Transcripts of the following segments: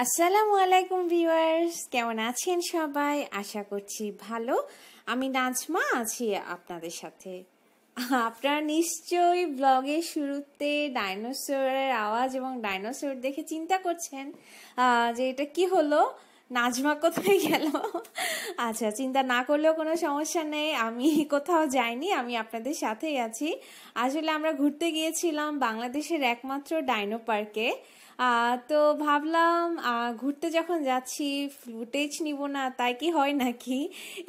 আসসালামু আলাইকুম ভিউয়ার্স, কেমন আছেন সবাই? আশা করছি ভালো। আমি নাজমা আছি আপনাদের সাথে। আপনারা নিশ্চয়ই ব্লগের শুরুতে ডাইনোসরের আওয়াজ এবং ডাইনোসর দেখে চিন্তা করছেন যে এটা কি হলো, নাজমা কোথায় গেল। আচ্ছা, চিন্তা না করলেও কোনো সমস্যা নেই, আমি কোথাও যাইনি, আমি আপনাদের সাথেই আছি। আসলে আমরা ঘুরতে গিয়েছিলাম বাংলাদেশের একমাত্র ডাইনো পার্কে। তো ভাবলাম ঘুরতে যখন যাচ্ছি ফুটেজ নিব না, তাই কি হয় নাকি,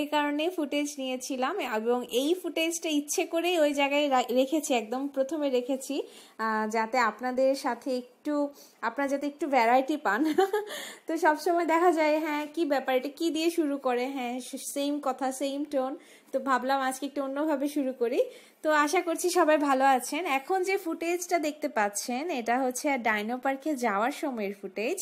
এই কারণে ফুটেজ নিয়েছিলাম এবং এই ফুটেজটা ইচ্ছে করে ওই জায়গায় রেখেছি, একদম প্রথমে রেখেছি যাতে আপনাদের সাথে আপনারা যাতে একটু ভ্যারাইটি পান। তো সবসময় দেখা যায় হ্যাঁ কি ব্যাপার, এটা কি দিয়ে শুরু করে, হ্যাঁ সেম কথা সেম টোন। তো ভাবলাম আজকে একটু অন্যভাবে শুরু করি। তো আশা করছি সবাই ভালো আছেন। এখন যে ফুটেজটা দেখতে পাচ্ছেন এটা হচ্ছে ডাইনো পার্কে যাওয়ার সময়ের ফুটেজ।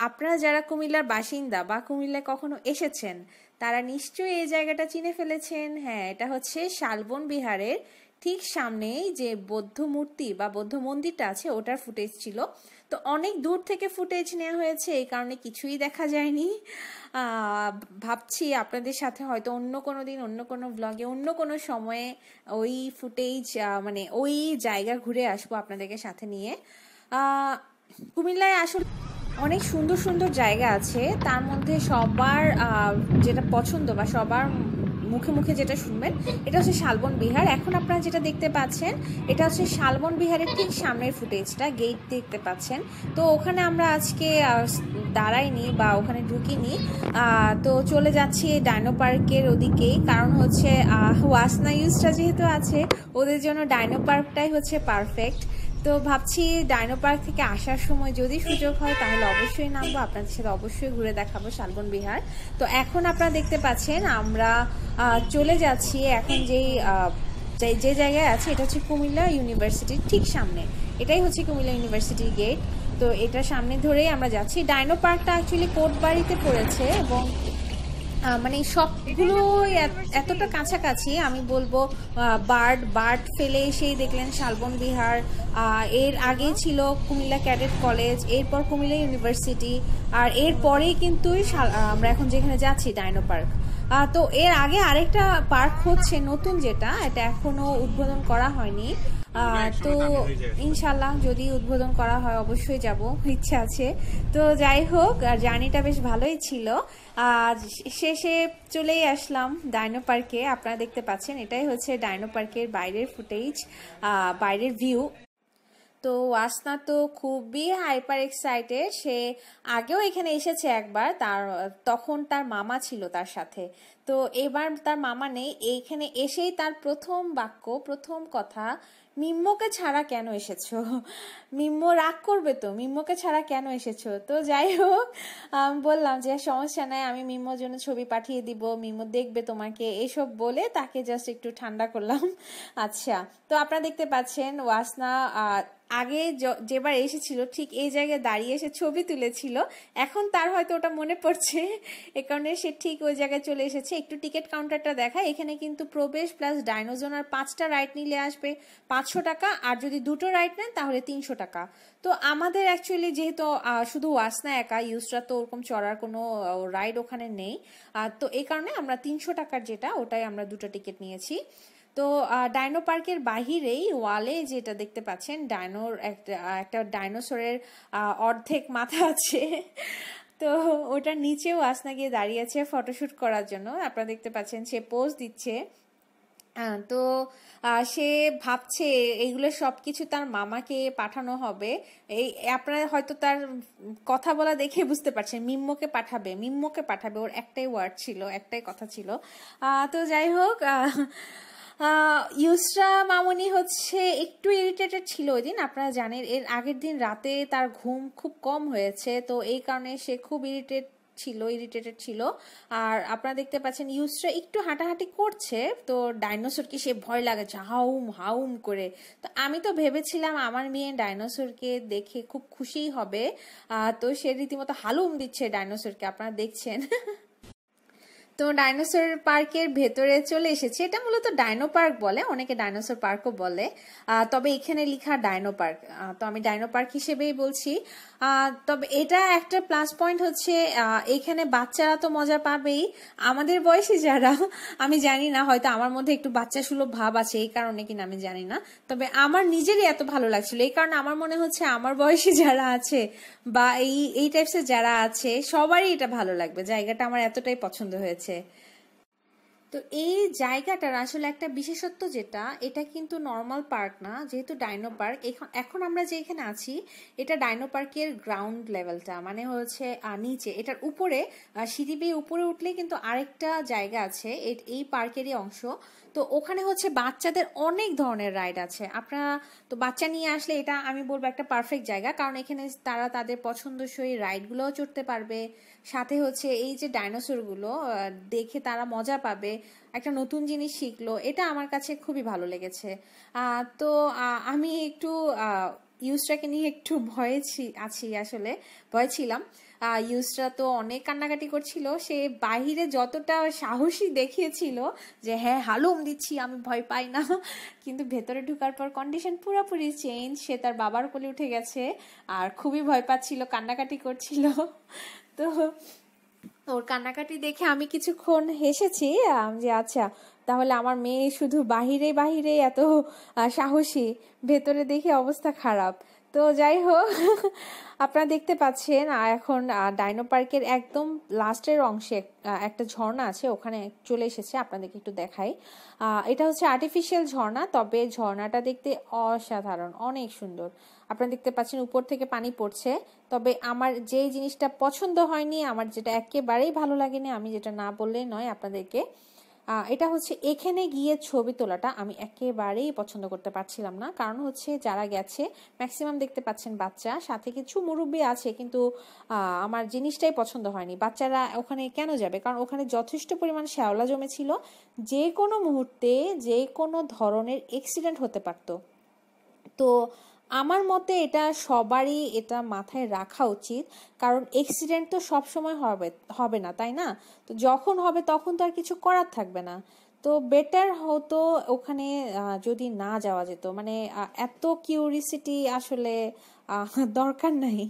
আপনারা যারা কুমিল্লার বাসিন্দা বা কুমিল্লায় কখনো এসেছেন তারা নিশ্চয়ই এই জায়গাটা চিনে ফেলেছেন। হ্যাঁ, এটা হচ্ছে শালবন বিহারের ঠিক সামনেই যে বৌদ্ধ মূর্তি বা বৌদ্ধ মন্দিরটা আছে ওটার ফুটেজ ছিল। তো অনেক দূর থেকে ফুটেজ নেওয়া হয়েছে, এই কারণে কিছুই দেখা যায়নি। ভাবছি আপনাদের সাথে হয়তো অন্য কোনো দিন অন্য কোনো ব্লগে অন্য কোনো সময়ে ওই ফুটেজ মানে ওই জায়গা ঘুরে আসবো আপনাদেরকে সাথে নিয়ে। কুমিল্লায় আসলে অনেক সুন্দর সুন্দর জায়গা আছে, তার মধ্যে সবার যেটা পছন্দ বা সবার মুখে মুখে যেটা শুনবেন এটা হচ্ছে শালবন বিহার। এখন আপনারা যেটা দেখতে পাচ্ছেন এটা হচ্ছে শালবন বিহারের ঠিক সামনের ফুটেজটা, গেট দেখতে পাচ্ছেন। তো ওখানে আমরা আজকে দাঁড়াইনি বা ওখানে ঢুকিনি, তো চলে যাচ্ছি ডাইনো পার্কের ওদিকেই। কারণ হচ্ছে ওয়াসনা ইউজটা যেহেতু আছে ওদের জন্য ডাইনো পার্কটাই হচ্ছে পারফেক্ট। তো ভাবছি ডাইনো পার্ক থেকে আসার সময় যদি সুযোগ হয় তাহলে অবশ্যই নামবো, আপনাদের সাথে অবশ্যই ঘুরে দেখাবো শালবন বিহার। তো এখন আপনারা দেখতে পাচ্ছেন আমরা চলে যাচ্ছি এখন যে জায়গায় আছে এটা হচ্ছে কুমিল্লা ইউনিভার্সিটির ঠিক সামনে, এটাই হচ্ছে কুমিল্লা ইউনিভার্সিটির গেট। তো এটার সামনে ধরেই আমরা যাচ্ছি। ডাইনো পার্কটা অ্যাকচুয়ালি কোটবাড়িতে পড়েছে এবং মানে সবগুলো এতটা কাছাকাছি, আমি বলবো বার্ড ফেলে এসেই দেখলেন শালবন বিহার, এর আগে ছিল কুমিল্লা ক্যাডেট কলেজ, এরপর কুমিল্লা ইউনিভার্সিটি, আর এরপরেই কিন্তু আমরা এখন যেখানে যাচ্ছি ডাইনো পার্ক। তো এর আগে আরেকটা পার্ক হচ্ছে নতুন, যেটা এটা এখনো উদ্বোধন করা হয়নি। তো ইনশাল্লাহ যদি উদ্বোধন করা হয় অবশ্যই যাব, ইচ্ছা আছে। তো যাই হোক, জার্নিটা বেশ ভালোই ছিল। শেষে চলেই আসলাম ডাইনো পার্কে। আপনারা দেখতে পাচ্ছেন এটাই হচ্ছে ডাইনো পার্কের বাইরের ফুটেজ, বাইরের ভিউ। তো ওয়াসনা তো খুবই হাইপার এক্সাইটেড, সে আগেও এখানে এসেছে একবার, তখন তার মামা ছিল তার সাথে। তো এবার তার মামা নেই, এইখানে এসেই তার প্রথম বাক্য প্রথম কথা, মিম্মোকে ছাড়া কেন এসেছো? মিম্মো রাগ করবে তো, মিম্মোকে ছাড়া কেন এসেছো? তো যাই হোক, বললাম যে সমস্যা নাই, আমি মিম্মোর জন্য ছবি পাঠিয়ে দিব, মিম্মো দেখবে তোমাকে, এসব বলে তাকে জাস্ট একটু ঠান্ডা করলাম। আচ্ছা, তো আপনারা দেখতে পাচ্ছেন ওয়াসনা আগে যেবার এসেছিল ঠিক এই জায়গায় দাঁড়িয়ে এসে ছবি তুলেছিল, এখন তার হয়তো ওটা মনে পড়ছে, এ কারণে সে ঠিক ওই জায়গায় চলে এসেছে। একটু টিকিট কাউন্টারটা দেখায়, এখানে কিন্তু প্রবেশ প্লাস ডাইনোজোন আর 5টা রাইড নিলে আসবে 500 টাকা, আর যদি 2টো রাইড নেন তাহলে 300 টাকা। তো আমাদের অ্যাকচুয়ালি যেহেতু শুধু ওয়াসনা একা, ইউসরা তো ওরকম চড়ার কোনো রাইড ওখানে নেই, তো এই কারণে আমরা 300 টাকার যেটা ওটাই আমরা 2টা টিকিট নিয়েছি। তো ডাইনো পার্কের বাহিরেই ওয়ালে যেটা দেখতে পাচ্ছেন ডাইনোর একটা ডাইনোসরের অর্ধেক মাথা আছে। তো ওটার নিচেও ওয়াসনা গিয়ে দাঁড়িয়ে আছে ফটোশুট করার জন্য, আপনারা দেখতে পাচ্ছেন সে পোজ দিচ্ছে। তো সে ভাবছে এইগুলো সবকিছু তার মামাকে পাঠানো হবে। এই আপনারা হয়তো তার কথা বলা দেখে বুঝতে পারছেন মিম্মোকে পাঠাবে, মিম্মোকে পাঠাবে, ওর একটাই ওয়ার্ড ছিল, একটাই কথা ছিল। তো যাই হোক, ইউসরা মামনি হচ্ছে একটু ইরিটেটেড ছিল ওই দিন, আপনারা জানেন এর আগের দিন রাতে তার ঘুম খুব কম হয়েছে, তো এই কারণে সে খুব ইরিটেটেড ছিল। আর আপনারা দেখতে পাচ্ছেন ইউসরা একটু হাঁটাহাঁটি করছে, তো ডাইনোসরকে সে ভয় লাগাচ্ছে হাউম হাউম করে। তো আমি তো ভেবেছিলাম আমার মেয়ে ডাইনোসরকে দেখে খুব খুশি হবে, তো সে রীতিমতো হালুম দিচ্ছে ডাইনোসরকে, আপনারা দেখছেন। তো ডাইনোসর পার্কের ভেতরে চলে এসেছে। এটা মূলত ডাইনো পার্ক বলে, অনেকে ডাইনোসর পার্কও বলে, তবে এখানে লেখা ডাইনো পার্ক, তো আমি ডাইনো পার্ক হিসেবেই বলছি। তবে এটা একটা প্লাস পয়েন্ট হচ্ছে এখানে বাচ্চারা তো মজা পাবেই, আমাদের বয়সী যারা, আমি জানি না হয়তো আমার মধ্যে একটু বাচ্চা সুলভ ভাব আছে এই কারণে কিনা আমি জানি না, তবে আমার নিজেরই এত ভালো লাগছিল এই কারণে আমার মনে হচ্ছে আমার বয়সী যারা আছে বা এই টাইপসের যারা আছে সবারই এটা ভালো লাগবে। জায়গাটা আমার এতটাই পছন্দ হয়েছে। তো এই জায়গাটার আসলে একটা বিশেষত্ব যেটা, এটা কিন্তু নর্মাল পার্ক না, যেহেতু ডাইনো পার্ক। এখন আমরা যে এখানে আছি এটা ডাইনো পার্কের গ্রাউন্ড লেভেলটা, মানে হচ্ছে নিচে, এটার উপরে সিঁড়ি বেয়ে উপরে উঠলে কিন্তু আরেকটা জায়গা আছে এই পার্কেরই অংশ। তো ওখানে হচ্ছে বাচ্চাদের অনেক ধরনের রাইড আছে। আপনারা তো বাচ্চা নিয়ে আসলে এটা আমি বলবো একটা পারফেক্ট জায়গা, কারণ এখানে তারা তাদের পছন্দসই রাইডগুলোও চড়তে পারবে, সাথে হচ্ছে এই যে ডাইনোসরগুলো দেখে তারা মজা পাবে, একটা নতুন জিনিস শিখলো। এটা আমার কাছে খুবই ভালো লেগেছে। তো আমি একটু ইউসরাকে নিয়ে একটু ভয়ে আছি, আসলে ভয় ছিলাম। ইউসরা তো অনেক কান্নাকাটি করছিল, সে বাহিরে যতটা সাহসী দেখিয়েছিল যে হ্যাঁ হালুম দিচ্ছি আমি ভয় পাই না, কিন্তু ভেতরে ঢুকার পর কন্ডিশন পুরোপুরি চেঞ্জ। সে তার বাবার কোলে উঠে গেছে আর খুবই ভয় পাচ্ছিল, কান্নাকাটি করছিল। তো ওর কান্নাকাটি দেখে আমি কিছুক্ষণ হেসেছি যে আচ্ছা তাহলে আমার মেয়ে শুধু বাহিরে বাহিরে এত সাহসী, ভেতরে দেখে অবস্থা খারাপ। তো যাই হোক, আপনারা দেখতে পাচ্ছেন এখন ডাইনো পার্কের একদম লাস্টের অংশে একটা ঝর্ণা আছে, ওখানে চলে এসেছে, আপনাদেরকে একটু দেখাই। এটা হচ্ছে আর্টিফিশিয়াল ঝর্ণা, তবে ঝর্ণাটা দেখতে অসাধারণ, অনেক সুন্দর। আপনারা দেখতে পাচ্ছেন উপর থেকে পানি পড়ছে। তবে আমার যে জিনিসটা পছন্দ হয়নি, আমার যেটা একেবারেই ভালো লাগেনি, আমি যেটা না বললেই নয় আপনাদেরকে, এটা হচ্ছে এখানে গিয়ে ছবি তোলাটা আমি একেবারেই পছন্দ করতে পারছিলাম না। কারণ হচ্ছে যারা গেছে ম্যাক্সিমাম দেখতে পাচ্ছেন বাচ্চা, সাথে কিছু মুরব্বী আছে, কিন্তু আমার জিনিসটাই পছন্দ হয়নি। বাচ্চারা ওখানে কেন যাবে? কারণ ওখানে যথেষ্ট পরিমাণ শ্যাওলা জমেছিল, যে কোনো মুহূর্তে যে কোনো ধরনের অ্যাক্সিডেন্ট হতে পারতো। তো আমার মতে এটা সবারই এটা মাথায় রাখা উচিত, কারণ অ্যাক্সিডেন্ট তো সব সময় হবে না, তাই না? তো যখন হবে তখন তো আর কিছু করার থাকবে না। তো বেটার হতো ওখানে যদি না যাওয়া যেত, মানে এত কিউরিসিটি আসলে দরকার নাই।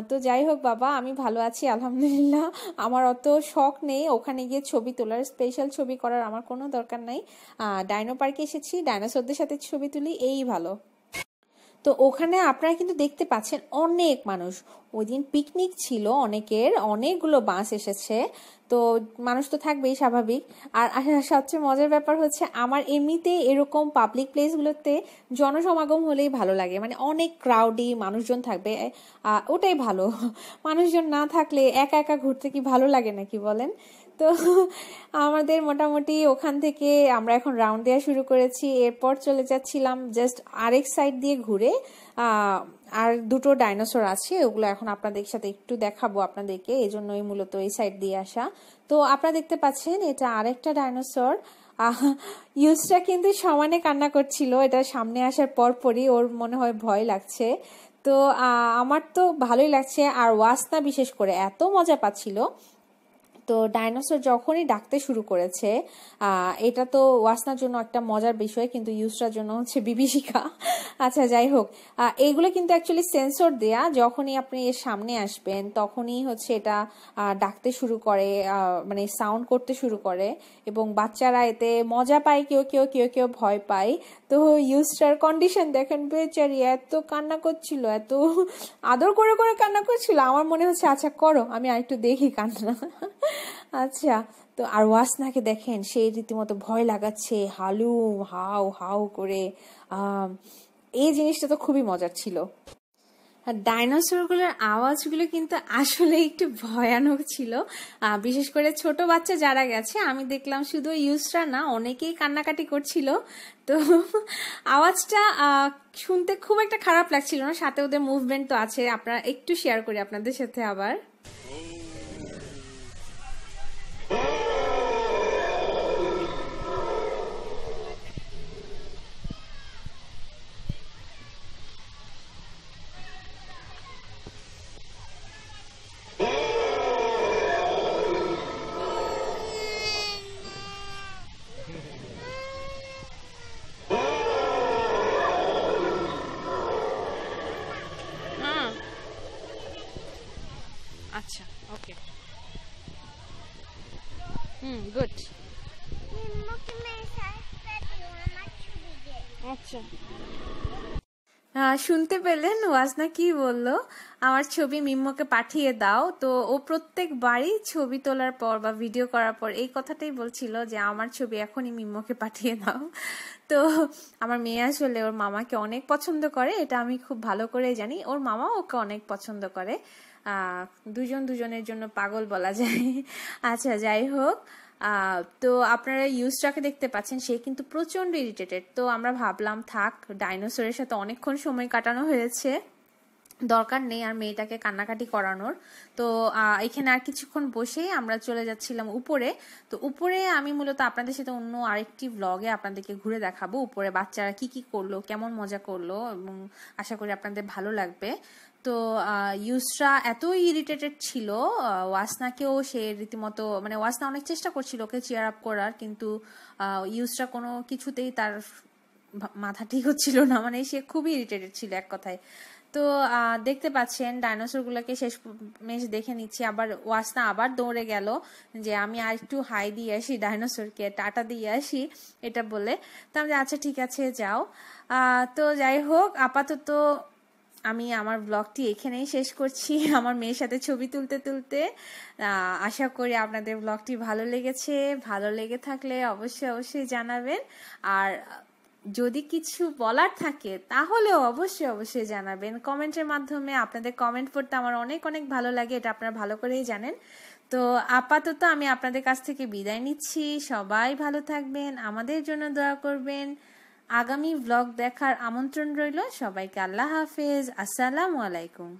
তো যাই হোক বাবা, আমি ভালো আছি আলহামদুলিল্লাহ, আমার অত শখ নেই ওখানে গিয়ে ছবি তোলার, স্পেশাল ছবি করার আমার কোনো দরকার নাই। ডাইনো পার্কে এসেছি, ডাইনোসরদের সাথে ছবি তুলি, এই ভালো। তো ওখানে আপনারা কিন্তু দেখতে পাচ্ছেন অনেক মানুষ, ওই দিন পিকনিক ছিল, অনেকগুলো বাস এসেছে, তো মানুষ তো থাকবেই স্বাভাবিক। আর সবচেয়ে মজার ব্যাপার হচ্ছে আমার এমনিতে এরকম পাবলিক প্লেসগুলোতে জনসমাগম হলেই ভালো লাগে, মানে অনেক ক্রাউডি মানুষজন থাকবে, ওটাই ভালো। মানুষজন না থাকলে একা একা ঘুরতে কি ভালো লাগে নাকি বলেন? তো আমাদের মোটামুটি ওখান থেকে আমরা এখন রাউন্ড দেওয়া শুরু করেছি, এরপর চলে যাচ্ছিলাম জাস্ট আরেক সাইড দিয়ে ঘুরে। আর দুটো ডাইনোসর আছে, ওগুলো এখন আপনাদের সাথে একটু দেখাবো আপনাদেরকে, এই জন্যই মূলত এই সাইড দিয়ে আসা। তো আপনারা দেখতে পাচ্ছেন এটা আরেকটা ডাইনোসর। ইউসরা কিন্তু সমানে কান্না করছিল এটা সামনে আসার পরপরই, ওর মনে হয় ভয় লাগছে। তো আমার তো ভালোই লাগছে, আর ওয়াসনা বিশেষ করে এত মজা পাচ্ছিল। তো ডাইনোসর যখনই ডাকতে শুরু করেছে, এটা তো ওয়াসনার জন্য একটা মজার বিষয়, কিন্তু ইউসরার জন্য হচ্ছে বিভীষিকা। আচ্ছা যাই হোক, এইগুলো কিন্তু অ্যাকচুয়ালি সেন্সর দেয়া, যখনই আপনি এর সামনে আসবেন তখনই হচ্ছে এটা ডাকতে শুরু করে, মানে সাউন্ড করতে শুরু করে, এবং বাচ্চারা এতে মজা পায়, কেউ ভয় পায়। তো ইউসরার কন্ডিশন দেখেন, বেচারি এত কান্না করছিল, এত আদর করে করে কান্না করছিল, আমার মনে হচ্ছে আচ্ছা করো, আমি আরেকটু দেখি কান্না। আচ্ছা, তো আর ওয়াসনাকে দেখেন, সেই রীতিমতো ভয় লাগাচ্ছে, হাউ হাউ করে। এই জিনিসটা তো খুবই মজার ছিল। আর ডাইনোসরগুলোর আওয়াজগুলো কিন্তু আসলে একটু ভয়ানক ছিল, বিশেষ করে ছোট বাচ্চা যারা গেছে, আমি দেখলাম শুধু ইউসরা না অনেকেই কান্নাকাটি করছিল। তো আওয়াজটা শুনতে খুব একটা খারাপ লাগছিল না, সাথে ওদের মুভমেন্ট তো আছে, আপনারা একটু শেয়ার করি আপনাদের সাথে আবার। গুড। আচ্ছা, শুনতে পেলেন ওয়াজনা কি বললো, আমার ছবি মিম্মকে পাঠিয়ে দাও। তো ও প্রত্যেকবারই ছবি তোলার পর বা ভিডিও করার পর এই কথাটাই বলছিল যে আমার ছবি এখনই মিম্মকে পাঠিয়ে দাও। তো আমার মেয়ে আসলে ওর মামাকে অনেক পছন্দ করে, এটা আমি খুব ভালো করেই জানি। ওর মামা ওকে অনেক পছন্দ করে, দুজন দুজনের জন্য পাগল বলা যায়। আচ্ছা, যাই হোক, তো আপনারা ইউসরাকে দেখতে পাচ্ছেন, সে কিন্তু প্রচন্ড ইরিটেটেড। তো আমরা ভাবলাম থাক, ডাইনোসরের সাথে অনেকক্ষণ সময় কাটানো হয়েছে, দরকার নেই আর মেয়েটাকে কান্নাকাটি করানোর। তো এখানে আর কিছুক্ষণ বসেই আমরা চলে যাচ্ছিলাম উপরে। তো উপরে আমি মূলত আপনাদের সাথে অন্য আরেকটি ব্লগে আপনাদেরকে ঘুরে দেখাবো উপরে বাচ্চারা কি কি করলো, কেমন মজা করলো, এবং আশা করি আপনাদের ভালো লাগবে। তো ইউসরা এতই ইরিটেটেড ছিল, ওয়াসনাকেও সে রীতিমতো, মানে ওয়াসনা অনেক চেষ্টা করছিল ওকে চেয়ার আপ করার, কিন্তু ইউসরা কোনো কিছুতেই তার মাথা ঠিক হচ্ছিল না, মানে সে খুবই ইরিটেটেড ছিল এক কথায়। তো দেখতে পাচ্ছেন ডাইনোসর গুলোকে শেষমেশ দেখে নিচ্ছি। আবার ওয়াসনা আবার দৌড়ে গেল যে আমি আর একটু হাই দিয়ে আসি, ডাইনোসরকে টাটা দিয়ে আসি এটা বলে। তো আমি আচ্ছা ঠিক আছে যাও। তো যাই হোক, আপাতত আমি আমার ব্লগটি এখানেই শেষ করছি আমার মেয়ের সাথে ছবি তুলতে তুলতে। আশা করি আপনাদের ব্লগটি ভালো লেগেছে, ভালো লেগে থাকলে অবশ্যই অবশ্যই জানাবেন। আর যদি কিছু বলার থাকে তাহলেও অবশ্যই অবশ্যই জানাবেন কমেন্টের মাধ্যমে। আপনাদের কমেন্ট পড়তে আমার অনেক অনেক ভালো লাগে, এটা আপনারা ভালো করেই জানেন। তো আপাতত আমি আপনাদের কাছ থেকে বিদায় নিচ্ছি, সবাই ভালো থাকবেন, আমাদের জন্য দোয়া করবেন। আগামী ব্লগ দেখার আমন্ত্রণ রইল সবাইকে। আল্লাহ হাফেজ, আসসালামু আলাইকুম।